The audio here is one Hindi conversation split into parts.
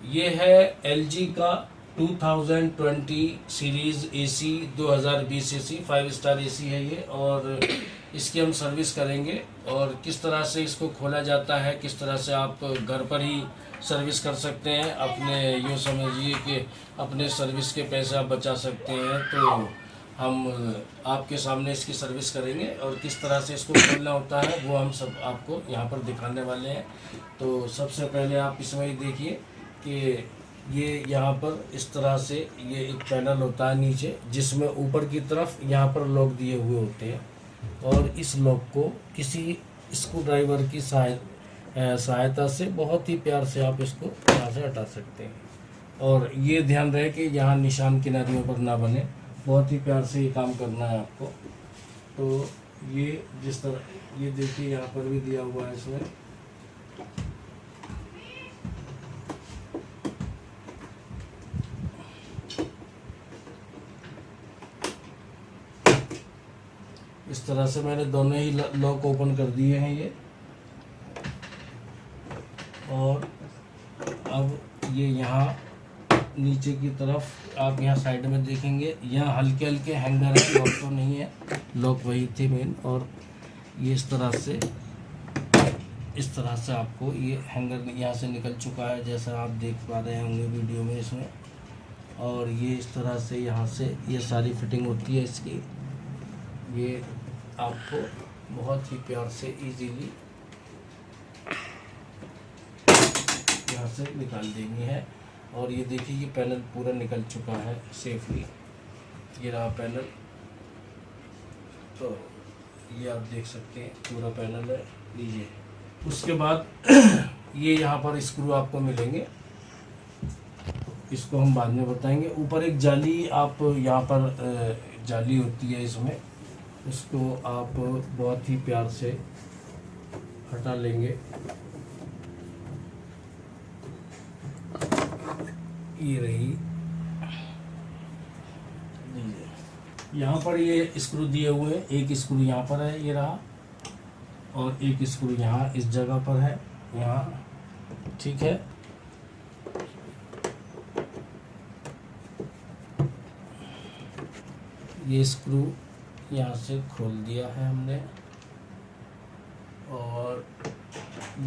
ये है LG का 2020 series AC 2020 AC 5 star AC है ये। और इसकी हम सर्विस करेंगे और किस तरह से इसको खोला जाता है, किस तरह से आप घर पर ही सर्विस कर सकते हैं। अपने यूँ समझिए कि अपने सर्विस के पैसे आप बचा सकते हैं। तो हम आपके सामने इसकी सर्विस करेंगे और किस तरह से इसको खोलना होता है वो हम सब आपको यहाँ पर दिखाने वाले हैं। तो सबसे पहले आप इसमें ही देखिए कि ये यहाँ पर इस तरह से ये एक पैनल होता है नीचे, जिसमें ऊपर की तरफ यहाँ पर लॉक दिए हुए होते हैं और इस लॉक को किसी स्क्रू ड्राइवर की सहायता से बहुत ही प्यार से आप इसको यहाँ से हटा सकते हैं। और ये ध्यान रहे कि यहाँ निशान किनारियों पर ना बने, बहुत ही प्यार से ये काम करना है आपको। तो ये जिस तरह ये देखिए यहाँ पर भी दिया हुआ है इसमें। इस तरह से मैंने दोनों ही लॉक ओपन कर दिए हैं ये। और अब ये यहाँ नीचे की तरफ आप यहाँ साइड में देखेंगे, यहाँ हल्के हल्के हैंगर है, लॉक तो नहीं है, लॉक वही थे मेन। और ये इस तरह से आपको ये हैंगर यहाँ से निकल चुका है, जैसा आप देख पा रहे होंगे वीडियो में इसमें। और ये इस तरह से यहाँ से ये सारी फिटिंग होती है इसकी। ये आपको बहुत ही प्यार से इजीली यहाँ से निकाल देनी है। और ये देखिए ये पैनल पूरा निकल चुका है सेफली, ये रहा पैनल। तो ये आप देख सकते हैं पूरा पैनल है, लीजिए। उसके बाद ये यहाँ पर स्क्रू आपको मिलेंगे, इसको हम बाद में बताएंगे। ऊपर एक जाली आप यहाँ पर जाली होती है इसमें, उसको आप बहुत ही प्यार से हटा लेंगे। ये रही, यहाँ पर ये स्क्रू दिए हुए हैं, एक स्क्रू यहाँ पर है ये रहा, और एक स्क्रू यहाँ इस जगह पर है यहाँ, ठीक है। ये स्क्रू यहाँ से खोल दिया है हमने और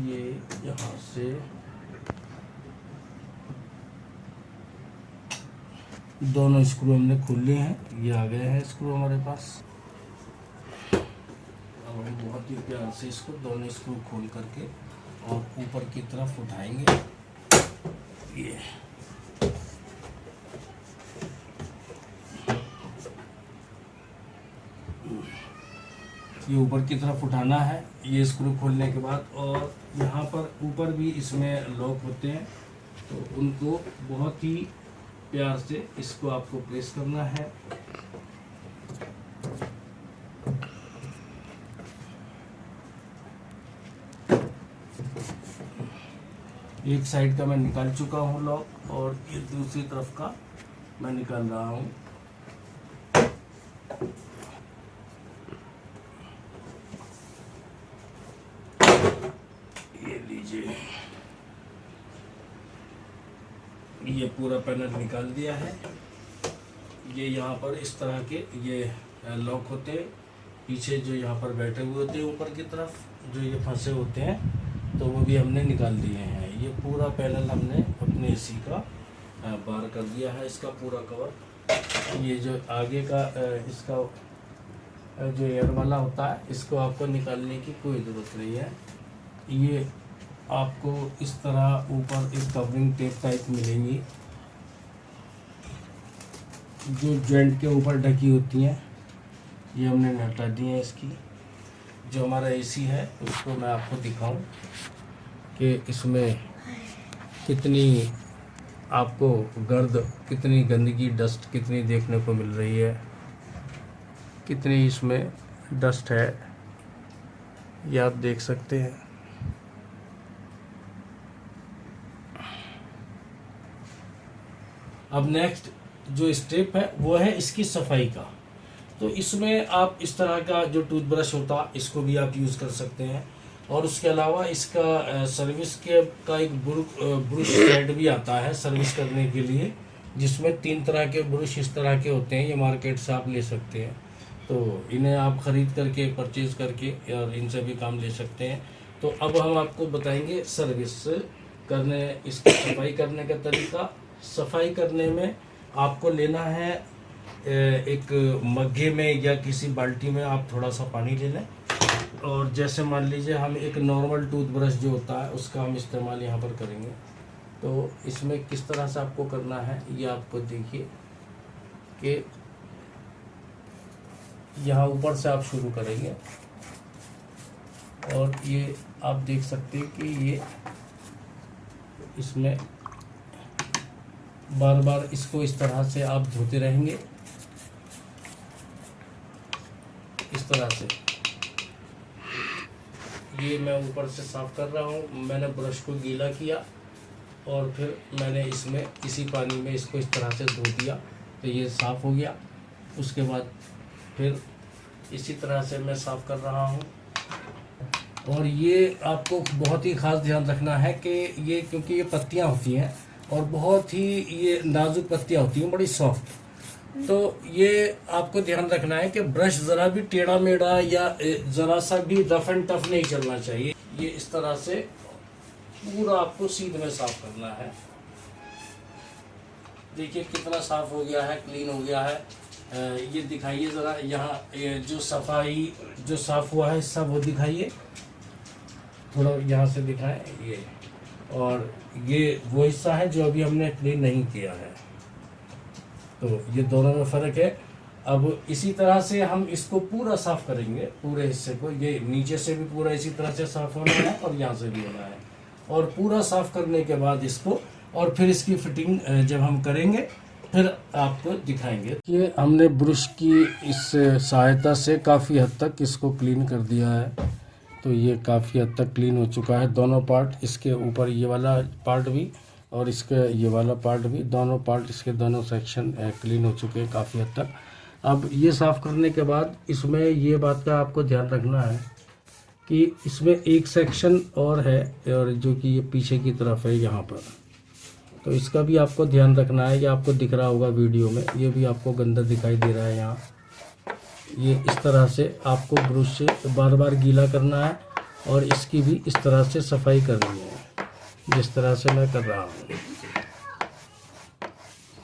ये यहाँ से दोनों स्क्रू हमने खोल लिए हैं, ये आ गए हैं स्क्रू हमारे पास। अब हम बहुत ही प्यार से इसको दोनों स्क्रू खोल करके और ऊपर की तरफ उठाएंगे। ये ऊपर की तरफ उठाना है ये स्क्रू खोलने के बाद। और यहाँ पर ऊपर भी इसमें लॉक होते हैं, तो उनको बहुत ही प्यार से इसको आपको प्रेस करना है। एक साइड का मैं निकाल चुका हूँ लॉक और ये दूसरी तरफ का मैं निकाल रहा हूँ। ये लीजिए, ये पूरा पैनल निकाल दिया है। ये यहाँ पर इस तरह के ये लॉक होते हैं, पीछे जो यहाँ पर बैठे हुए होते हैं ऊपर की तरफ जो ये फंसे होते हैं, तो वो भी हमने निकाल दिए हैं। ये पूरा पैनल हमने अपने AC का बाहर कर दिया है, इसका पूरा कवर। ये जो आगे का इसका जो एयर वाला होता है, इसको आपको निकालने की कोई ज़रूरत नहीं है। ये आपको इस तरह ऊपर एक कवरिंग टेप टाइप मिलेंगी जो जॉइंट के ऊपर ढकी होती हैं, ये हमने हटा दी है इसकी। जो हमारा AC है उसको मैं आपको दिखाऊं कि इसमें कितनी आपको गर्द, कितनी गंदगी, डस्ट कितनी देखने को मिल रही है, कितनी इसमें डस्ट है, ये आप देख सकते हैं। अब नेक्स्ट जो स्टेप है वो है इसकी सफाई का। तो इसमें आप इस तरह का जो टूथब्रश होता इसको भी आप यूज़ कर सकते हैं और उसके अलावा इसका सर्विस के का एक ब्रश सेट भी आता है सर्विस करने के लिए, जिसमें 3 तरह के ब्रश इस तरह के होते हैं। ये मार्केट से आप ले सकते हैं, तो इन्हें आप ख़रीद करके परचेज़ करके और इनसे भी काम ले सकते हैं। तो अब हम आपको बताएंगे सर्विस करने, इसकी सफाई करने का तरीका। सफाई करने में आपको लेना है एक मग्गे में या किसी बाल्टी में आप थोड़ा सा पानी ले लें, और जैसे मान लीजिए हम एक नॉर्मल टूथब्रश जो होता है उसका हम इस्तेमाल यहाँ पर करेंगे। तो इसमें किस तरह से आपको करना है ये आपको देखिए कि यहाँ ऊपर से आप शुरू करेंगे, और ये आप देख सकते हैं कि ये इसमें बार बार इसको इस तरह से आप धोते रहेंगे, इस तरह से। ये मैं ऊपर से साफ कर रहा हूँ, मैंने ब्रश को गीला किया और फिर मैंने इसमें इसी पानी में इसको इस तरह से धो दिया, तो ये साफ़ हो गया। उसके बाद फिर इसी तरह से मैं साफ़ कर रहा हूँ। और ये आपको बहुत ही ख़ास ध्यान रखना है कि ये, क्योंकि ये पत्तियाँ होती हैं और बहुत ही ये नाजुक पत्तियाँ होती हैं, बड़ी सॉफ्ट, तो ये आपको ध्यान रखना है कि ब्रश ज़रा भी टेढ़ा मेढ़ा या ज़रा सा भी रफ एंड टफ नहीं चलना चाहिए। ये इस तरह से पूरा आपको सीध में साफ करना है। देखिए कितना साफ हो गया है, क्लीन हो गया है। ये दिखाइए ज़रा, यहाँ जो सफाई जो साफ हुआ है सब वो दिखाइए, थोड़ा यहाँ से दिखाएं ये। और ये वो हिस्सा है जो अभी हमने क्लीन नहीं किया है, तो ये दोनों में फ़र्क है। अब इसी तरह से हम इसको पूरा साफ़ करेंगे, पूरे हिस्से को। ये नीचे से भी पूरा इसी तरह से साफ़ होना है और यहाँ से भी होना है। और पूरा साफ़ करने के बाद इसको, और फिर इसकी फिटिंग जब हम करेंगे फिर आपको दिखाएंगे। ये हमने ब्रश की इस सहायता से काफ़ी हद तक इसको क्लीन कर दिया है, तो ये काफ़ी हद तक क्लीन हो चुका है। दोनों पार्ट, इसके ऊपर ये वाला पार्ट भी और इसका ये वाला पार्ट भी, दोनों पार्ट इसके दोनों सेक्शन क्लीन हो चुके हैं काफ़ी हद तक। अब ये साफ़ करने के बाद इसमें ये बात का आपको ध्यान रखना है कि इसमें एक सेक्शन और है, और जो कि ये पीछे की तरफ है यहाँ पर, तो इसका भी आपको ध्यान रखना है। ये आपको दिख रहा होगा वीडियो में, ये भी आपको गंदा दिखाई दे रहा है यहाँ। ये इस तरह से आपको ब्रश से बार बार गीला करना है और इसकी भी इस तरह से सफाई करनी है, जिस तरह से मैं कर रहा हूँ,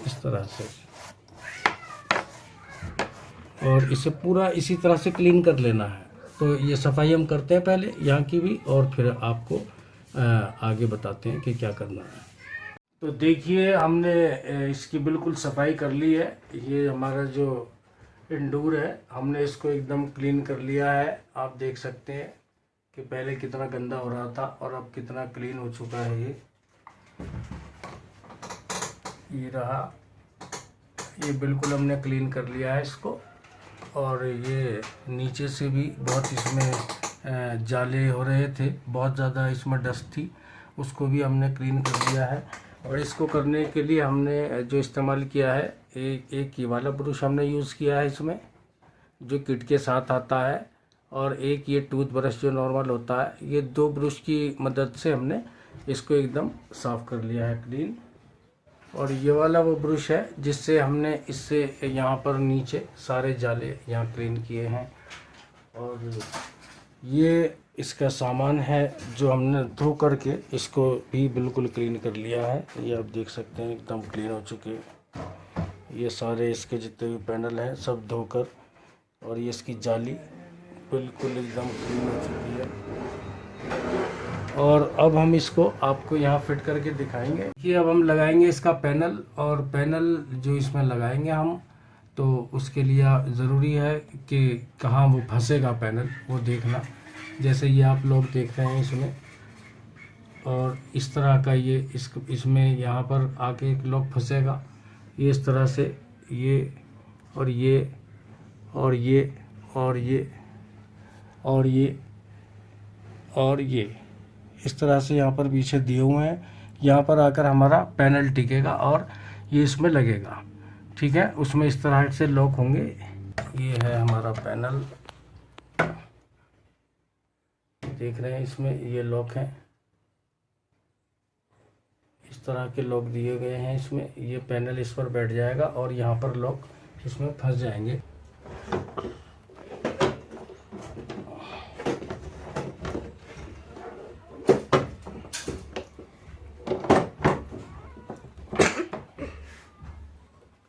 इस तरह से। और इसे पूरा इसी तरह से क्लीन कर लेना है। तो ये सफाई हम करते हैं पहले यहाँ की भी, और फिर आपको आगे बताते हैं कि क्या करना है। तो देखिए हमने इसकी बिल्कुल सफाई कर ली है। ये हमारा जो इंडूर है, हमने इसको एकदम क्लीन कर लिया है। आप देख सकते हैं कि पहले कितना गंदा हो रहा था और अब कितना क्लीन हो चुका है। ये रहा, ये बिल्कुल हमने क्लीन कर लिया है इसको। और ये नीचे से भी बहुत इसमें जाले हो रहे थे, बहुत ज़्यादा इसमें डस्ट थी, उसको भी हमने क्लीन कर लिया है। और इसको करने के लिए हमने जो इस्तेमाल किया है, एक ये वाला ब्रश हमने यूज़ किया है इसमें, जो किट के साथ आता है, और एक ये टूथब्रश जो नॉर्मल होता है। ये 2 ब्रश की मदद से हमने इसको एकदम साफ़ कर लिया है क्लीन। और ये वाला वो ब्रश है जिससे हमने इससे यहाँ पर नीचे सारे जाले यहाँ क्लीन किए हैं। और ये इसका सामान है जो हमने धो करके इसको भी बिल्कुल क्लीन कर लिया है। ये आप देख सकते हैं एकदम क्लीन हो चुके हैं। ये सारे इसके जितने भी पैनल हैं सब धोकर, और ये इसकी जाली बिल्कुल एकदम क्लीन हो चुकी है। और अब हम इसको आपको यहाँ फिट करके दिखाएंगे कि अब हम लगाएंगे इसका पैनल। और पैनल जो इसमें लगाएंगे हम, तो उसके लिए ज़रूरी है कि कहाँ वो फंसेगा पैनल, वो देखना। जैसे ये आप लोग देख रहे हैं इसमें, और इस तरह का ये इसमें यहाँ पर आके एक लॉक फंसेगा। ये इस तरह से ये और ये और ये और ये और ये और ये इस तरह से यहाँ पर पीछे दिए हुए हैं। यहाँ पर आकर हमारा पैनल टिकेगा और ये इसमें लगेगा, ठीक है। उसमें इस तरह से लॉक होंगे। ये है हमारा पैनल, देख रहे हैं इसमें ये लॉक हैं, इस तरह के लॉक दिए गए हैं इसमें। ये पैनल इस पर बैठ जाएगा और यहाँ पर लॉक इसमें फंस जाएंगे।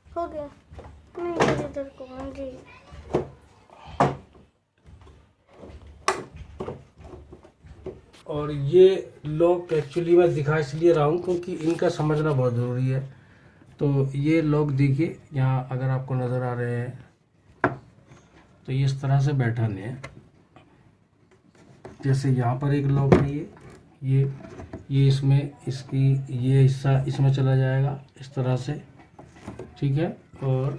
हो गया। नहीं इधर को जी। और ये लॉक एक्चुअली मैं दिखा इसलिए रहा हूँ क्योंकि इनका समझना बहुत ज़रूरी है। तो ये लॉक देखिए यहाँ अगर आपको नज़र आ रहे हैं तो ये इस तरह से बैठाने हैं। जैसे यहाँ पर एक लॉक है, ये इसमें इसकी ये हिस्सा इसमें चला जाएगा इस तरह से, ठीक है। और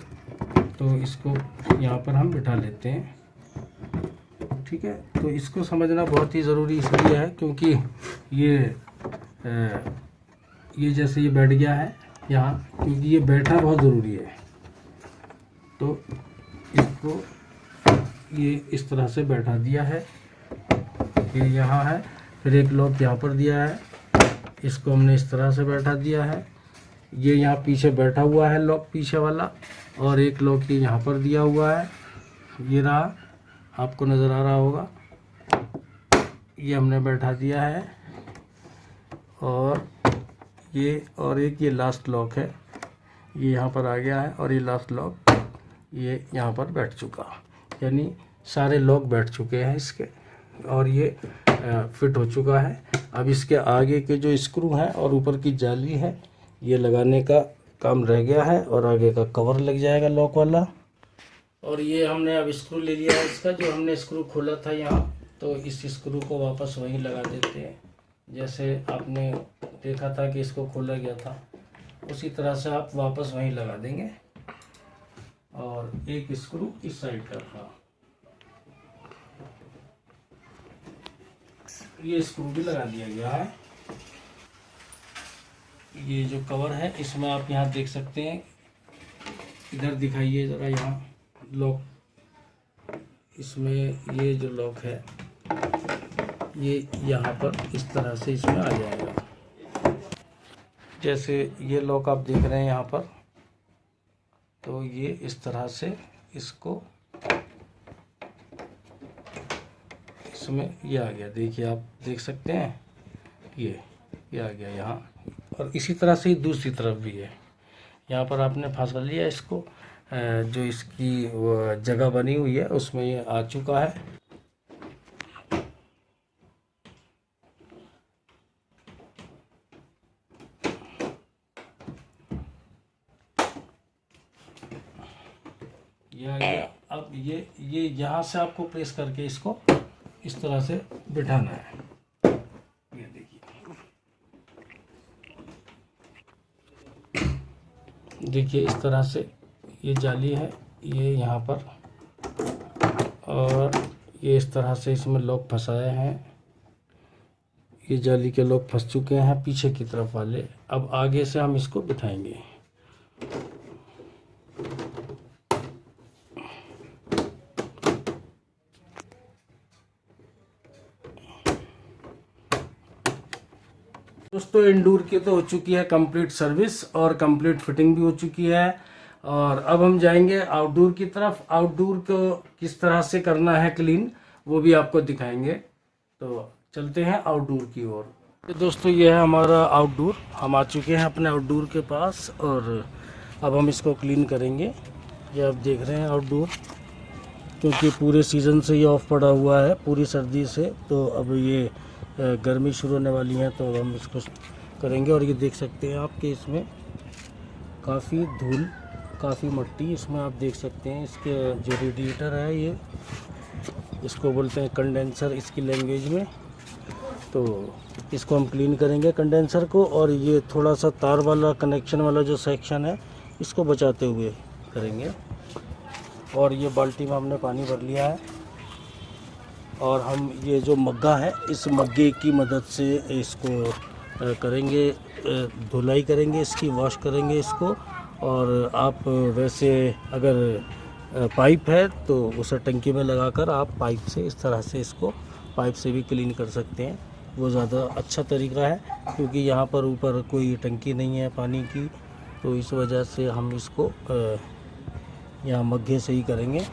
तो इसको यहाँ पर हम बिठा लेते हैं, ठीक है। तो इसको समझना बहुत ही ज़रूरी इसलिए है क्योंकि ये जैसे ये बैठ गया है यहाँ, क्योंकि ये बैठना बहुत ज़रूरी है। तो इसको ये इस तरह से बैठा दिया है, ये यहाँ है। फिर एक लॉक यहाँ पर दिया है, इसको हमने इस तरह से बैठा दिया है। ये यहाँ पीछे बैठा हुआ है लॉक पीछे वाला, और एक लॉक ये यहाँ पर दिया हुआ है, ये रहा, आपको नज़र आ रहा होगा। ये हमने बैठा दिया है। और एक ये लास्ट लॉक है, ये यहाँ पर आ गया है। और ये लास्ट लॉक ये यहाँ पर बैठ चुका, यानी सारे लॉक बैठ चुके हैं इसके, और ये फिट हो चुका है। अब इसके आगे के जो स्क्रू हैं और ऊपर की जाली है, ये लगाने का काम रह गया है, और आगे का कवर लग जाएगा लॉक वाला। और ये हमने अब स्क्रू ले लिया है इसका, जो हमने स्क्रू खोला था यहाँ, तो इस स्क्रू को वापस वहीं लगा देते हैं। जैसे आपने देखा था कि इसको खोला गया था, उसी तरह से आप वापस वहीं लगा देंगे। और एक स्क्रू इस साइड का था, ये स्क्रू भी लगा दिया गया है। ये जो कवर है इसमें आप यहाँ देख सकते हैं, इधर दिखाइए ज़रा, यहाँ लॉक, इसमें ये जो लॉक है ये यहाँ पर इस तरह से इसमें आ जाएगा। जैसे ये लॉक आप देख रहे हैं यहाँ पर, तो ये इस तरह से इसको इसमें ये आ गया, देखिए आप देख सकते हैं, ये आ गया यहाँ। और इसी तरह से दूसरी तरफ भी है, यहाँ पर आपने फंसा लिया इसको, जो इसकी जगह बनी हुई है उसमें ये आ चुका है। ये आ गया। अब ये यहाँ से आपको प्रेस करके इसको इस तरह से बिठाना है। ये देखिए इस तरह से ये जाली है, ये यहाँ पर, और ये इस तरह से इसमें लॉक फंसाए हैं। ये जाली के लॉक फंस चुके हैं पीछे की तरफ वाले। अब आगे से हम इसको बिठाएंगे। दोस्तों एंडूर की तो हो चुकी है कंप्लीट सर्विस और कंप्लीट फिटिंग भी हो चुकी है। और अब हम जाएंगे आउटडोर की तरफ। आउटडोर को किस तरह से करना है क्लीन, वो भी आपको दिखाएंगे। तो चलते हैं आउटडोर की ओर। तो दोस्तों ये है हमारा आउटडोर, हम आ चुके हैं अपने आउटडोर के पास, और अब हम इसको क्लीन करेंगे। ये आप देख रहे हैं आउटडोर, क्योंकि पूरे सीज़न से ये ऑफ पड़ा हुआ है, पूरी सर्दी से। तो अब ये गर्मी शुरू होने वाली है, तो अब हम इसको करेंगे। और ये देख सकते हैं आप कि इसमें काफ़ी धूल, काफ़ी मिट्टी इसमें आप देख सकते हैं। इसके जो रेडिएटर है, ये इसको बोलते हैं कंडेंसर इसकी लैंग्वेज में। तो इसको हम क्लीन करेंगे कंडेंसर को, और ये थोड़ा सा तार वाला कनेक्शन वाला जो सेक्शन है, इसको बचाते हुए करेंगे। और ये बाल्टी में हमने पानी भर लिया है, और हम ये जो मग्गा है, इस मग्गे की मदद से इसको करेंगे, धुलाई करेंगे इसकी, वॉश करेंगे इसको। और आप वैसे अगर पाइप है तो उसे टंकी में लगाकर आप पाइप से इस तरह से इसको पाइप से भी क्लीन कर सकते हैं, वो ज़्यादा अच्छा तरीका है, क्योंकि यहाँ पर ऊपर कोई टंकी नहीं है पानी की, तो इस वजह से हम इसको यहाँ मग्गे से ही करेंगे।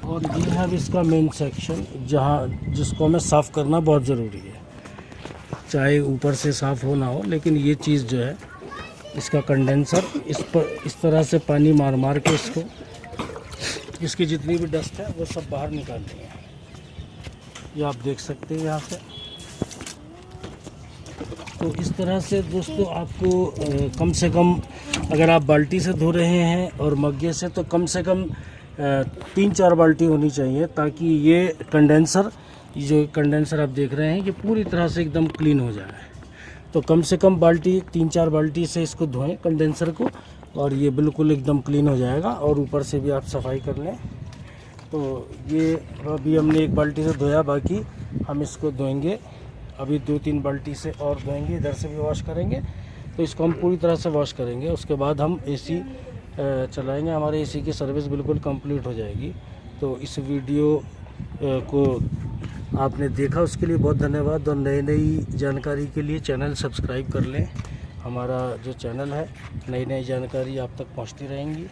और ये है अब इसका मेन सेक्शन, जिसको हमें साफ़ करना बहुत ज़रूरी है, चाहे ऊपर से साफ़ हो ना हो, लेकिन ये चीज़ जो है इसका कंडेंसर, इस पर इस तरह से पानी मार मार के इसकी जितनी भी डस्ट है वो सब बाहर निकालनी है। ये आप देख सकते हैं यहाँ से। तो इस तरह से दोस्तों आपको कम से कम, अगर आप बाल्टी से धो रहे हैं और मग्गे से, तो कम से कम 3-4 बाल्टी होनी चाहिए, ताकि ये जो कंडेंसर आप देख रहे हैं ये पूरी तरह से एकदम क्लीन हो जाए। तो कम से कम 3-4 बाल्टी से इसको धोएं कंडेंसर को, और ये बिल्कुल एकदम क्लीन हो जाएगा। और ऊपर से भी आप सफाई कर लें। तो ये अभी हमने 1 बाल्टी से धोया, बाकी हम इसको धोएंगे अभी 2-3 बाल्टी से और धोएंगे, इधर से भी वॉश करेंगे। तो इसको हम पूरी तरह से वॉश करेंगे, उसके बाद हम एसी चलाएंगे, हमारे एसी की सर्विस बिल्कुल कंप्लीट हो जाएगी। तो इस वीडियो को आपने देखा उसके लिए बहुत धन्यवाद, और नई जानकारी के लिए चैनल सब्सक्राइब कर लें। हमारा जो चैनल है, नई जानकारी आप तक पहुंचती रहेंगी।